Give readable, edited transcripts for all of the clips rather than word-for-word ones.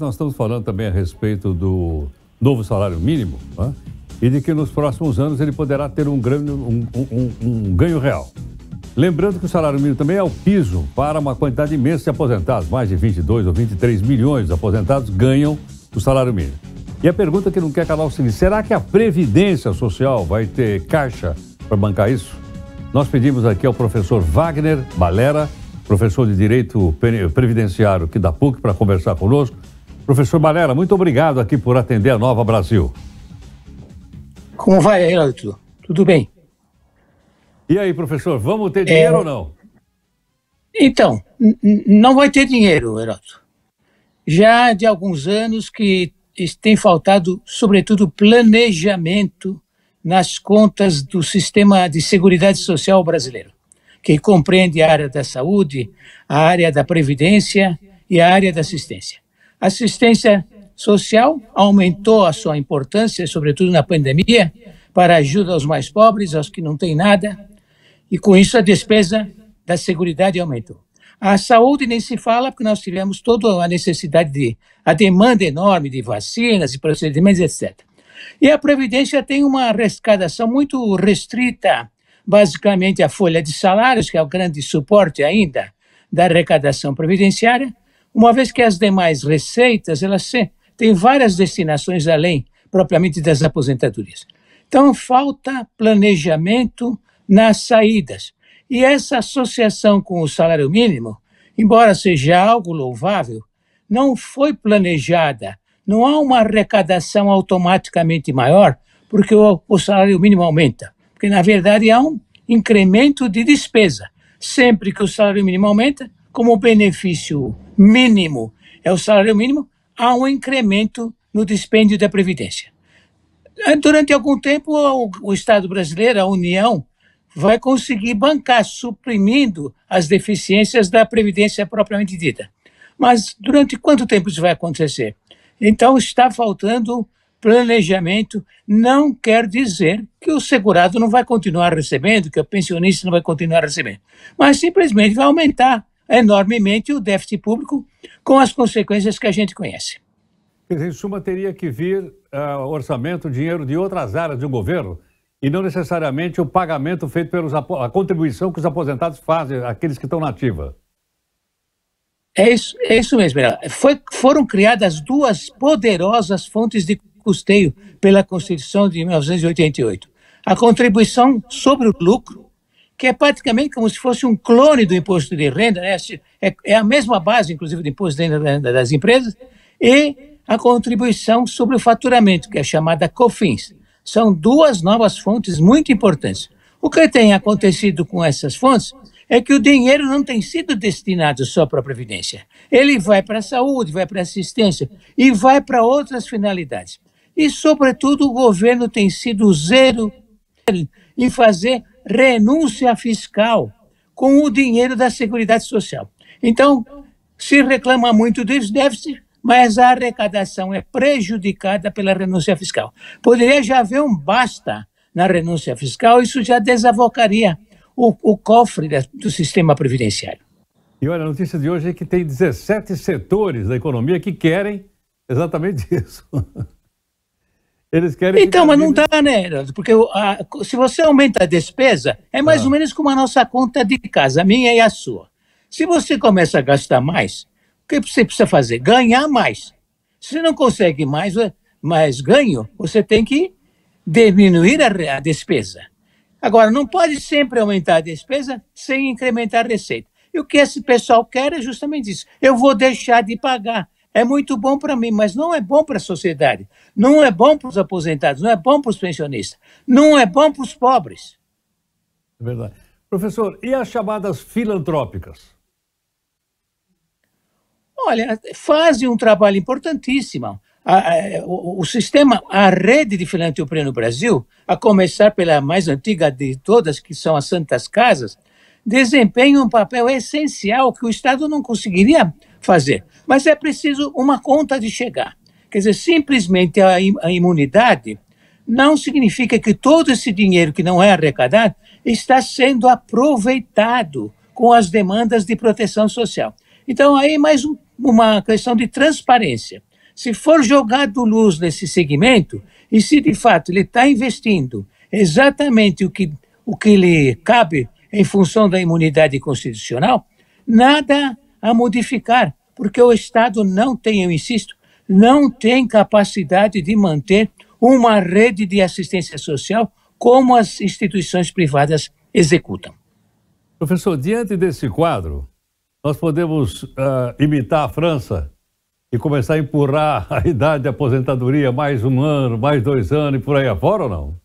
nós estamos falando também a respeito do novo salário mínimo, né? E de que nos próximos anos ele poderá ter um ganho real. Lembrando que o salário mínimo também é o piso para uma quantidade imensa de aposentados. Mais de 22 ou 23 milhões de aposentados ganham o salário mínimo. E a pergunta que não quer calar é o seguinte: será que a Previdência Social vai ter caixa para bancar isso? Nós pedimos aqui ao professor Wagner Balera, professor de Direito Previdenciário aqui da PUC, para conversar conosco. Professor Balera, muito obrigado aqui por atender a Nova Brasil. Como vai, Heródoto? Tudo bem? E aí, professor, vamos ter dinheiro ou não? Então, não vai ter dinheiro, Heródoto. Já de alguns anos que tem faltado, sobretudo, planejamento nas contas do sistema de seguridade social brasileiro, que compreende a área da saúde, a área da previdência e a área da assistência. A assistência social aumentou a sua importância, sobretudo na pandemia, para ajuda aos mais pobres, aos que não têm nada, e com isso a despesa da seguridade aumentou. A saúde nem se fala, porque nós tivemos toda a necessidade a demanda enorme de vacinas e procedimentos, etc. E a Previdência tem uma arrecadação muito restrita, basicamente a folha de salários, que é o grande suporte ainda da arrecadação previdenciária, uma vez que as demais receitas, elas têm várias destinações além, propriamente, das aposentadorias. Então, falta planejamento nas saídas. E essa associação com o salário mínimo, embora seja algo louvável, não foi planejada. Não há uma arrecadação automaticamente maior porque o salário mínimo aumenta. Porque, na verdade, há um incremento de despesa. Sempre que o salário mínimo aumenta, como o benefício mínimo é o salário mínimo, há um incremento no dispêndio da Previdência. Durante algum tempo, o Estado brasileiro, a União, vai conseguir bancar, suprimindo as deficiências da Previdência propriamente dita. Mas durante quanto tempo isso vai acontecer? Então, está faltando planejamento. Não quer dizer que o segurado não vai continuar recebendo, que o pensionista não vai continuar recebendo, mas simplesmente vai aumentar enormemente o déficit público com as consequências que a gente conhece. Em suma, teria que vir orçamento, dinheiro de outras áreas do governo e não necessariamente o pagamento feito a contribuição que os aposentados fazem, aqueles que estão na ativa. É isso mesmo. Foram criadas duas poderosas fontes de custeio pela Constituição de 1988. A contribuição sobre o lucro, que é praticamente como se fosse um clone do imposto de renda, né? É a mesma base, inclusive, do imposto de renda das empresas, e a contribuição sobre o faturamento, que é chamada COFINS. São duas novas fontes muito importantes. O que tem acontecido com essas fontes é que o dinheiro não tem sido destinado só para a Previdência. Ele vai para a saúde, vai para a assistência e vai para outras finalidades. E, sobretudo, o governo tem sido zero em fazer renúncia fiscal com o dinheiro da Seguridade Social. Então, se reclama muito desse déficit, mas a arrecadação é prejudicada pela renúncia fiscal. Poderia já haver um basta na renúncia fiscal, isso já desavocaria o cofre do sistema previdenciário. E olha, a notícia de hoje é que tem 17 setores da economia que querem exatamente isso. Eles querem... Então, mas não dá, né? Porque se você aumenta a despesa, é mais ou menos como a nossa conta de casa, a minha e a sua. Se você começa a gastar mais, o que você precisa fazer? Ganhar mais. Se você não consegue mais ganho, você tem que diminuir a despesa. Agora, não pode sempre aumentar a despesa sem incrementar a receita. E o que esse pessoal quer é justamente isso. Eu vou deixar de pagar. É muito bom para mim, mas não é bom para a sociedade. Não é bom para os aposentados, não é bom para os pensionistas, não é bom para os pobres. É verdade. Professor, e as chamadas filantrópicas? Olha, fazem um trabalho importantíssimo. O sistema, a rede de filantropia no Brasil, a começar pela mais antiga de todas, que são as Santas Casas, desempenha um papel essencial que o Estado não conseguiria fazer. Mas é preciso uma conta de chegar. Quer dizer, simplesmente a imunidade não significa que todo esse dinheiro que não é arrecadado está sendo aproveitado com as demandas de proteção social. Então, aí mais uma questão de transparência. Se for jogado luz nesse segmento, e se de fato ele está investindo exatamente o que lhe cabe em função da imunidade constitucional, nada a modificar, porque o Estado não tem, eu insisto, não tem capacidade de manter uma rede de assistência social como as instituições privadas executam. Professor, diante desse quadro, nós podemos imitar a França e começar a empurrar a idade de aposentadoria mais 1 ano, mais 2 anos e por aí afora ou não?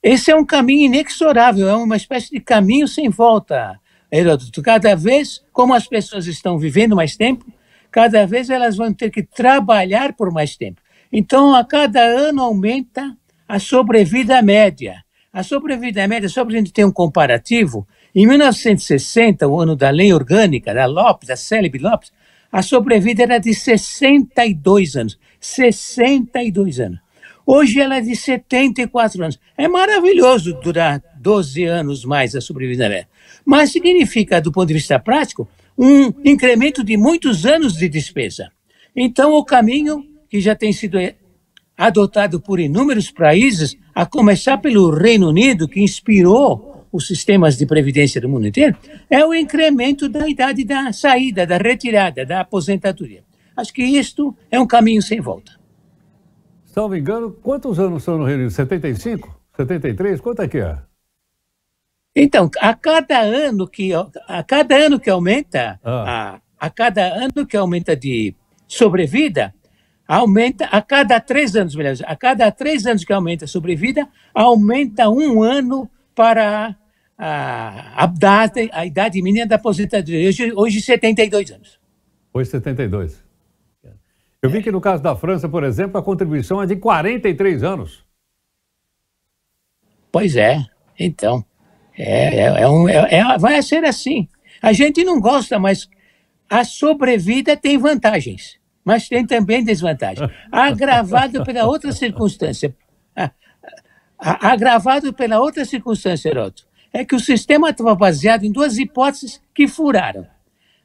Esse é um caminho inexorável, é uma espécie de caminho sem volta, Heródoto. Cada vez, como as pessoas estão vivendo mais tempo, cada vez elas vão ter que trabalhar por mais tempo. Então, a cada ano aumenta a sobrevida média. A sobrevida média, só para a gente ter um comparativo, em 1960, o ano da lei orgânica, da Lopes, da célebre Lopes, a sobrevida era de 62 anos. 62 anos. Hoje ela é de 74 anos. É maravilhoso durar 12 anos mais a sobrevida média. Mas significa, do ponto de vista prático, um incremento de muitos anos de despesa. Então, o caminho que já tem sido adotado por inúmeros países, a começar pelo Reino Unido, que inspirou os sistemas de previdência do mundo inteiro, é o incremento da idade da saída, da retirada, da aposentadoria. Acho que isto é um caminho sem volta. Se não me engano, quantos anos são no Reino Unido? 75? 73? Quanto é que é? Então, a cada ano que aumenta, a cada ano que aumenta de sobrevida, aumenta a cada 3 anos, melhor, a cada 3 anos que aumenta a sobrevida, aumenta 1 ano para a idade mínima da aposentadoria. Hoje 72 anos. Hoje 72. Eu vi que no caso da França, por exemplo, a contribuição é de 43 anos. Pois é, então, vai ser assim. A gente não gosta, mas a sobrevida tem vantagens, mas tem também desvantagens. Agravado pela outra circunstância. Agravado pela outra circunstância, Heródoto, é que o sistema estava baseado em 2 hipóteses que furaram.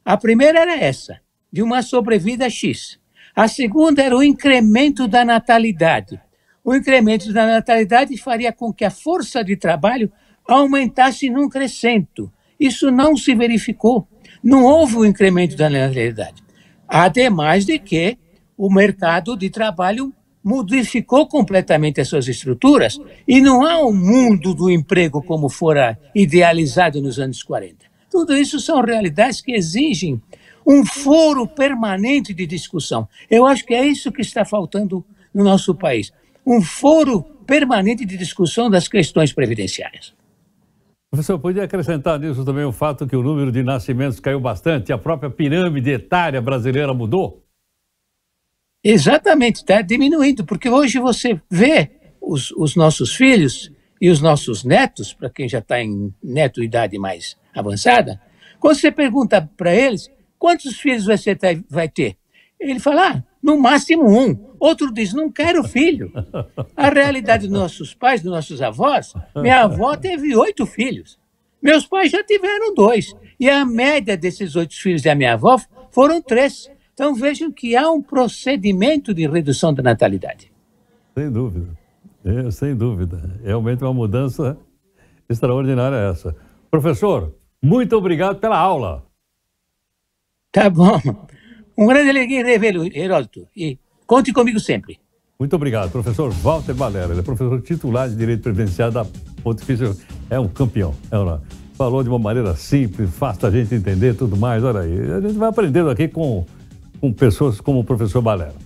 A primeira era essa, de uma sobrevida X. A segunda era o incremento da natalidade. O incremento da natalidade faria com que a força de trabalho aumentasse num crescento. Isso não se verificou. Não houve o incremento da natalidade. Ademais de que o mercado de trabalho modificou completamente as suas estruturas e não há um mundo do emprego como fora idealizado nos anos 40. Tudo isso são realidades que exigem um foro permanente de discussão. Eu acho que é isso que está faltando no nosso país. Um foro permanente de discussão das questões previdenciárias. Professor, podia acrescentar nisso também o fato que o número de nascimentos caiu bastante, a própria pirâmide etária brasileira mudou? Exatamente, está diminuindo, porque hoje você vê os nossos filhos e os nossos netos, para quem já está em idade mais avançada, quando você pergunta para eles quantos filhos você vai ter, ele fala, no máximo 1. Outro diz, não quero filho. A realidade dos nossos pais, dos nossos avós, minha avó teve 8 filhos. Meus pais já tiveram 2. E a média desses 8 filhos da minha avó foram 3. Então vejam que há um procedimento de redução da natalidade. Sem dúvida. Sem dúvida. Realmente uma mudança extraordinária essa. Professor, muito obrigado pela aula. Tá bom. Um grande alegria revê-lo, Heródoto. E conte comigo sempre. Muito obrigado, professor Walter Balera. Ele é professor titular de Direito Previdenciário da Pontifícia. É um campeão. Falou de uma maneira simples, fácil da gente entender tudo mais. Olha aí, a gente vai aprendendo aqui com pessoas como o professor Balera.